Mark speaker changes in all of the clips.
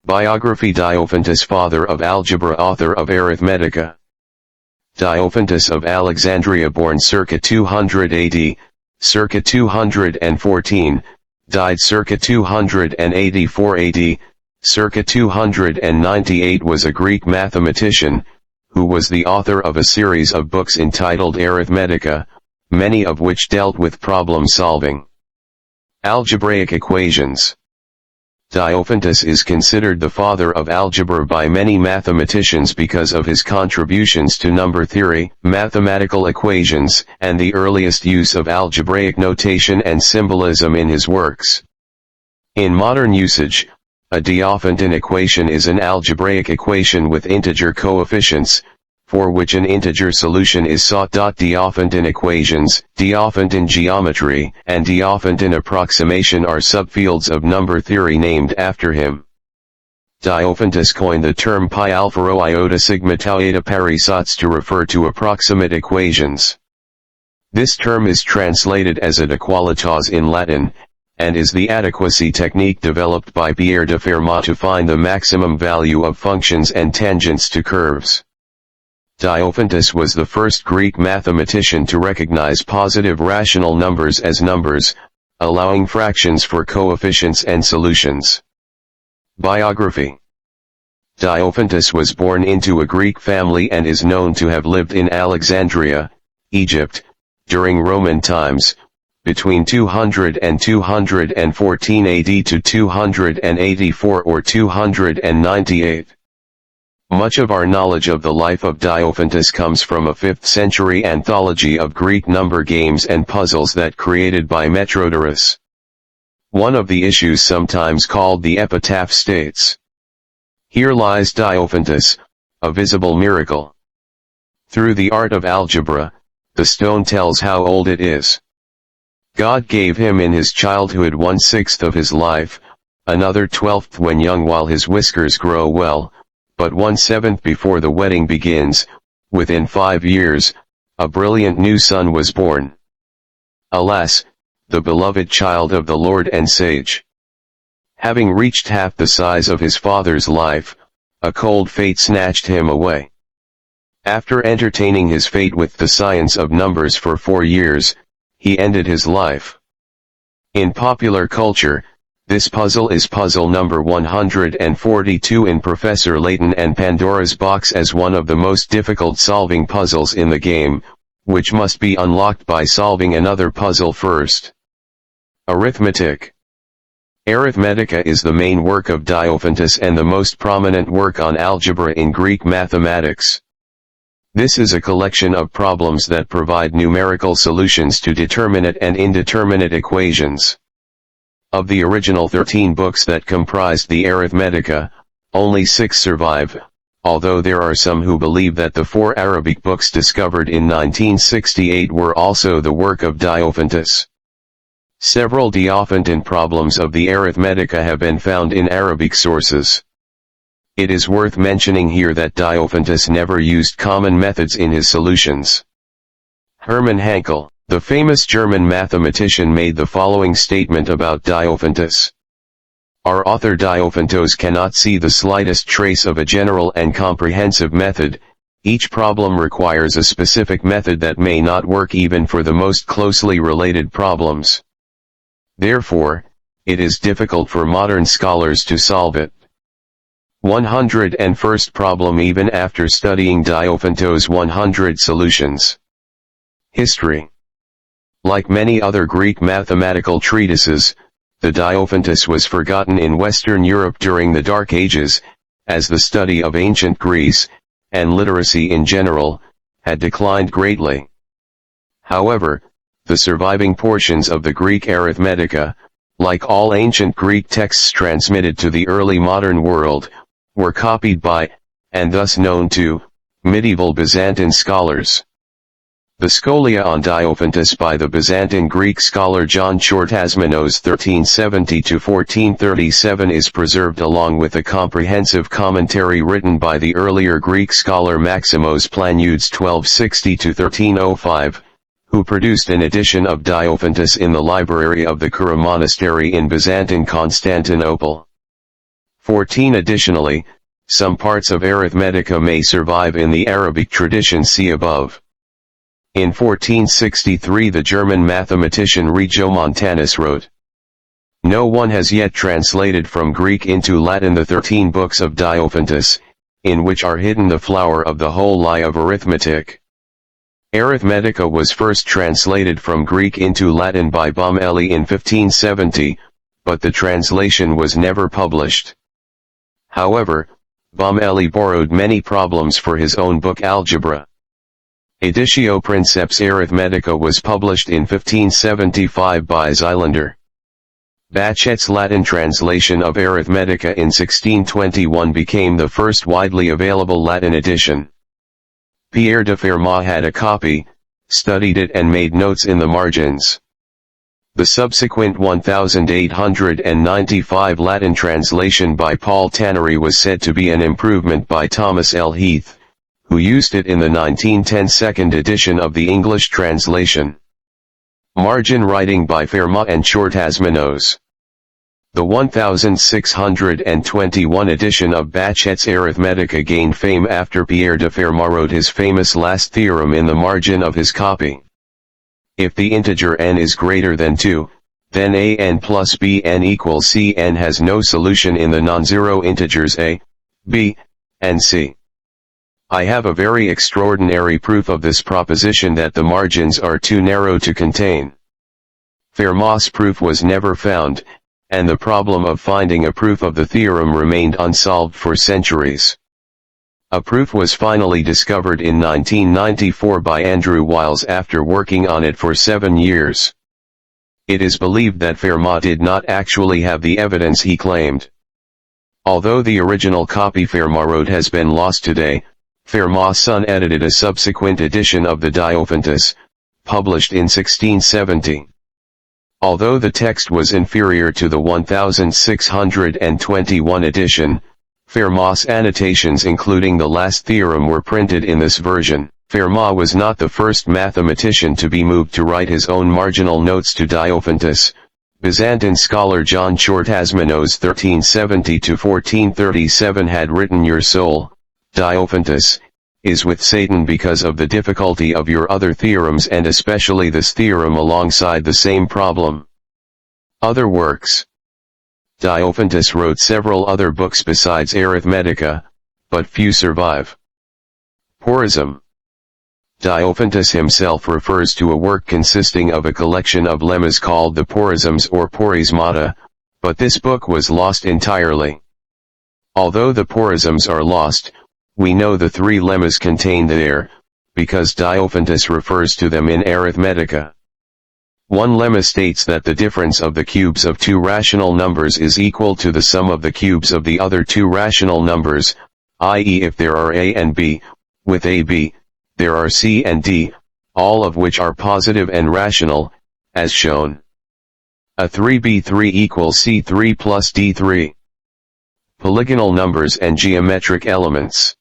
Speaker 1: Biography Diophantus Father of Algebra Author of Arithmetica. Diophantus of Alexandria born circa 200 AD, circa 214, died circa 284 AD, circa 298 was a Greek mathematician, who was the author of a series of books entitled Arithmetica, many of which dealt with problem solving. Algebraic equations. Diophantus is considered the father of algebra by many mathematicians because of his contributions to number theory, mathematical equations, and the earliest use of algebraic notation and symbolism in his works. In modern usage, a Diophantan equation is an algebraic equation with integer coefficients, for which an integer solution is sought. Diophantan equations, Diophantan geometry, and Diophantan approximation are subfields of number theory named after him. Diophantus coined the term pi alpha rho iota sigma tau eta parisotz to refer to approximate equations. This term is translated as adequalitas in Latin, and is the adequacy technique developed by Pierre de Fermat to find the maximum value of functions and tangents to curves. Diophantus was the first Greek mathematician to recognize positive rational numbers as numbers, allowing fractions for coefficients and solutions. Biography. Diophantus was born into a Greek family and is known to have lived in Alexandria, Egypt, during Roman times, between 200 and 214 AD to 284 or 298. Much of our knowledge of the life of Diophantus comes from a 5th century anthology of Greek number games and puzzles that created by Metrodorus. One of the issues sometimes called the epitaph states, "Here lies Diophantus, a visible miracle." Through the art of algebra, the stone tells how old it is. God gave him in his childhood 1/6 of his life, another 1/12 when young while his whiskers grow well, but 1/7 before the wedding begins. Within 5 years, a brilliant new son was born. Alas, the beloved child of the Lord and sage. Having reached half the size of his father's life, a cold fate snatched him away. After entertaining his fate with the science of numbers for 4 years, he ended his life. In popular culture, this puzzle is puzzle number 142 in Professor Layton and Pandora's Box as one of the most difficult solving puzzles in the game, which must be unlocked by solving another puzzle first. Arithmetic. Arithmetica is the main work of Diophantus and the most prominent work on algebra in Greek mathematics. This is a collection of problems that provide numerical solutions to determinate and indeterminate equations. Of the original 13 books that comprised the Arithmetica, only 6 survive, although there are some who believe that the 4 Arabic books discovered in 1968 were also the work of Diophantus. Several Diophantan problems of the Arithmetica have been found in Arabic sources. It is worth mentioning here that Diophantus never used common methods in his solutions. Hermann Hankel, the famous German mathematician, made the following statement about Diophantus. Our author Diophantus cannot see the slightest trace of a general and comprehensive method. Each problem requires a specific method that may not work even for the most closely related problems. Therefore, it is difficult for modern scholars to solve it. 101st problem even after studying Diophantus' 100 solutions. History. Like many other Greek mathematical treatises, the Diophantus was forgotten in Western Europe during the Dark Ages, as the study of ancient Greece, and literacy in general, had declined greatly. However, the surviving portions of the Greek Arithmetica, like all ancient Greek texts transmitted to the early modern world, were copied by, and thus known to, medieval Byzantine scholars. The Scholia on Diophantus by the Byzantine Greek scholar John Chortasmenos 1370–1437 is preserved along with a comprehensive commentary written by the earlier Greek scholar Maximos Planudes 1260–1305, who produced an edition of Diophantus in the library of the Kura Monastery in Byzantine Constantinople. 14. Additionally, some parts of Arithmetica may survive in the Arabic tradition, see above. In 1463 the German mathematician Regiomontanus wrote, "No one has yet translated from Greek into Latin the 13 books of Diophantus, in which are hidden the flower of the whole lie of arithmetic." Arithmetica was first translated from Greek into Latin by Baumeli in 1570, but the translation was never published. However, Baumeli borrowed many problems for his own book Algebra. Editio Princeps Arithmetica was published in 1575 by Xylander. Bachet's Latin translation of Arithmetica in 1621 became the first widely available Latin edition. Pierre de Fermat had a copy, studied it and made notes in the margins. The subsequent 1895 Latin translation by Paul Tannery was said to be an improvement by Thomas L. Heath, who used it in the 1910 second edition of the English translation. Margin writing by Fermat and Shortazmanos. The 1621 edition of Bachet's Arithmetica gained fame after Pierre de Fermat wrote his famous last theorem in the margin of his copy. If the integer n is greater than 2, then a n plus b n equals c n has no solution in the non-zero integers a, b, and c. I have a very extraordinary proof of this proposition that the margins are too narrow to contain. Fermat's proof was never found, and the problem of finding a proof of the theorem remained unsolved for centuries. A proof was finally discovered in 1994 by Andrew Wiles after working on it for 7 years. It is believed that Fermat did not actually have the evidence he claimed. Although the original copy Fermat wrote has been lost today, Fermat's son edited a subsequent edition of the Diophantus, published in 1670. Although the text was inferior to the 1621 edition, Fermat's annotations including the last theorem were printed in this version. Fermat was not the first mathematician to be moved to write his own marginal notes to Diophantus. Byzantine scholar John Shortazmanos 1370–1437 had written, "Your soul, Diophantus, is with Satan because of the difficulty of your other theorems and especially this theorem alongside the same problem." Other works. Diophantus wrote several other books besides Arithmetica, but few survive. Porism. Diophantus himself refers to a work consisting of a collection of lemmas called the Porisms or Porismata, but this book was lost entirely. Although the Porisms are lost, we know the 3 lemmas contained there, because Diophantus refers to them in Arithmetica. One lemma states that the difference of the cubes of 2 rational numbers is equal to the sum of the cubes of the other 2 rational numbers, i.e. if there are a and b, with a b, there are c and d, all of which are positive and rational, as shown. A 3b3 equals c3 plus d3. Polygonal numbers and geometric elements.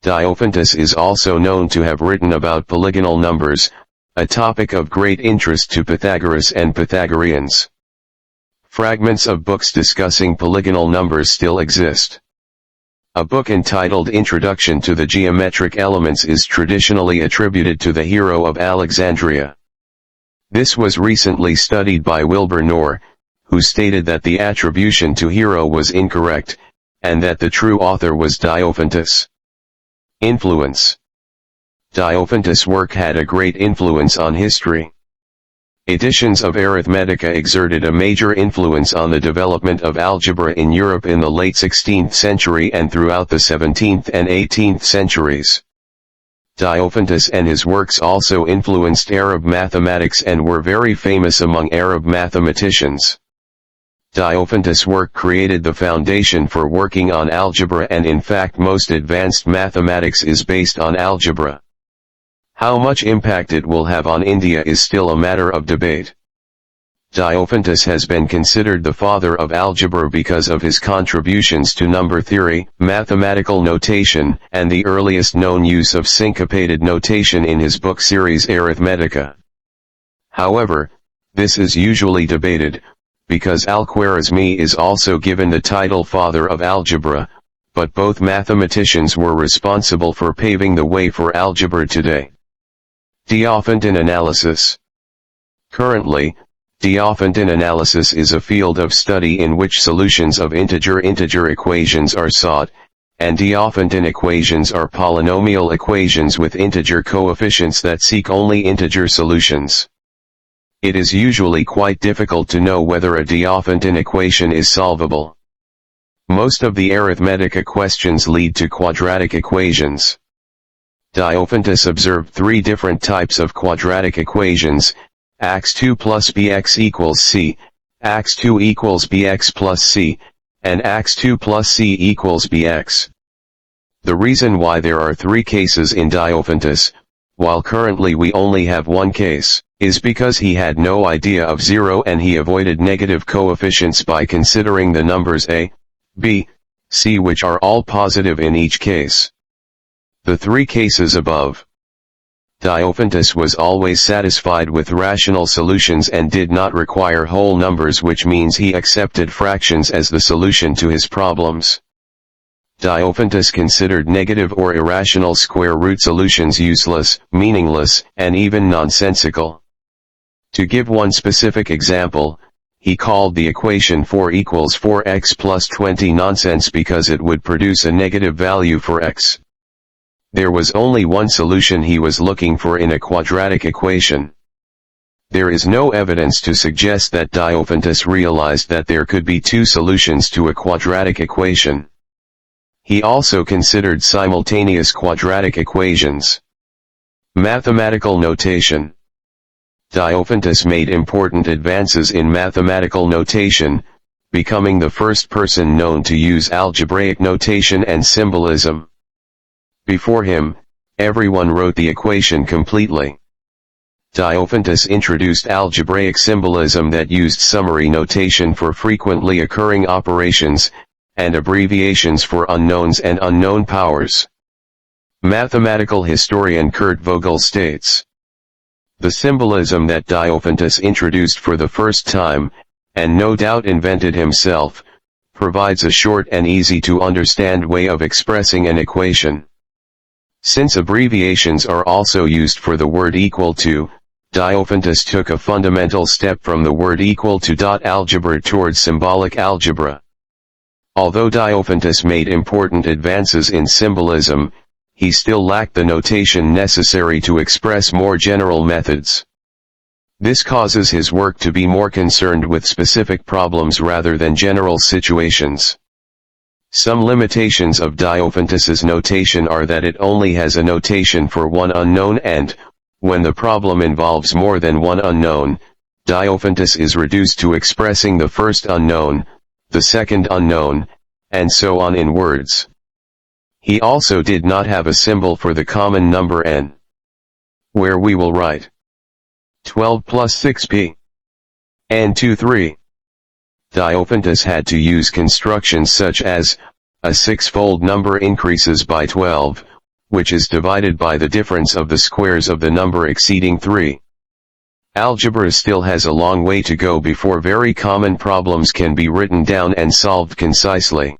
Speaker 1: Diophantus is also known to have written about polygonal numbers, a topic of great interest to Pythagoras and Pythagoreans. Fragments of books discussing polygonal numbers still exist. A book entitled Introduction to the Geometric Elements is traditionally attributed to the hero of Alexandria. This was recently studied by Wilbur Knorr, who stated that the attribution to hero was incorrect, and that the true author was Diophantus. Influence. Diophantus' work had a great influence on history. Editions of Arithmetica exerted a major influence on the development of algebra in Europe in the late 16th century and throughout the 17th and 18th centuries. Diophantus and his works also influenced Arab mathematics and were very famous among Arab mathematicians. Diophantus' work created the foundation for working on algebra, and in fact most advanced mathematics is based on algebra. How much impact it will have on India is still a matter of debate. Diophantus has been considered the father of algebra because of his contributions to number theory, mathematical notation, and the earliest known use of syncopated notation in his book series Arithmetica. However, this is usually debated,
Speaker 2: because Al-Khwarizmi is also given the title Father of Algebra, but both mathematicians were responsible for paving the way for algebra today. Diophantan analysis. Currently, Diophantan analysis is a field of study in which solutions of integer-integer equations are sought, and Diophantan equations are polynomial equations with integer coefficients that seek only integer solutions. It is usually quite difficult to know whether a Diophantan equation is solvable. Most of the arithmetica questions lead to quadratic equations. Diophantus observed three different types of quadratic equations: x2 plus bx equals c, x2 equals bx plus c, and x2 plus c equals bx. The reason why there are three cases in Diophantus, while currently we only have one case, is because he had no idea of zero and he avoided negative coefficients by considering the numbers a, b, c, which are all positive in each case. The three cases above. Diophantus was always satisfied with rational solutions and did not require whole numbers, which means he accepted fractions as the solution to his problems. Diophantus considered negative or irrational square root solutions useless, meaningless, and even nonsensical. To give one specific example, he called the equation 4 equals 4x plus 20 nonsense because it would produce a negative value for x. There was only one solution he was looking for in a quadratic equation. There is no evidence to suggest that Diophantus realized that there could be two solutions to a quadratic equation. He also considered simultaneous quadratic equations. Mathematical notation. Diophantus made important advances in mathematical notation, becoming the first person known to use algebraic notation and symbolism. Before him, everyone wrote the equation completely. Diophantus introduced algebraic symbolism that used summary notation for frequently occurring operations, and abbreviations for unknowns and unknown powers. Mathematical historian Kurt Vogel states, "The symbolism that Diophantus introduced for the first time, and no doubt invented himself, provides a short and easy to understand way of expressing an equation. Since abbreviations are also used for the word equal to, Diophantus took a fundamental step from the word equal to algebra towards symbolic algebra." Although Diophantus made important advances in symbolism, he still lacked the notation necessary to express more general methods. This causes his work to be more concerned with specific problems rather than general situations. Some limitations of Diophantus's notation are that it only has a notation for one unknown and, when the problem involves more than one unknown, Diophantus is reduced to expressing the first unknown, the second unknown, and so on in words. He also did not have a symbol for the common number n, where we will write 12 plus 6p, n 2 3. Diophantus had to use constructions such as, a six-fold number increases by 12, which is divided by the difference of the squares of the number exceeding 3. Algebra still has a long way to go before very common problems can be written down and solved concisely.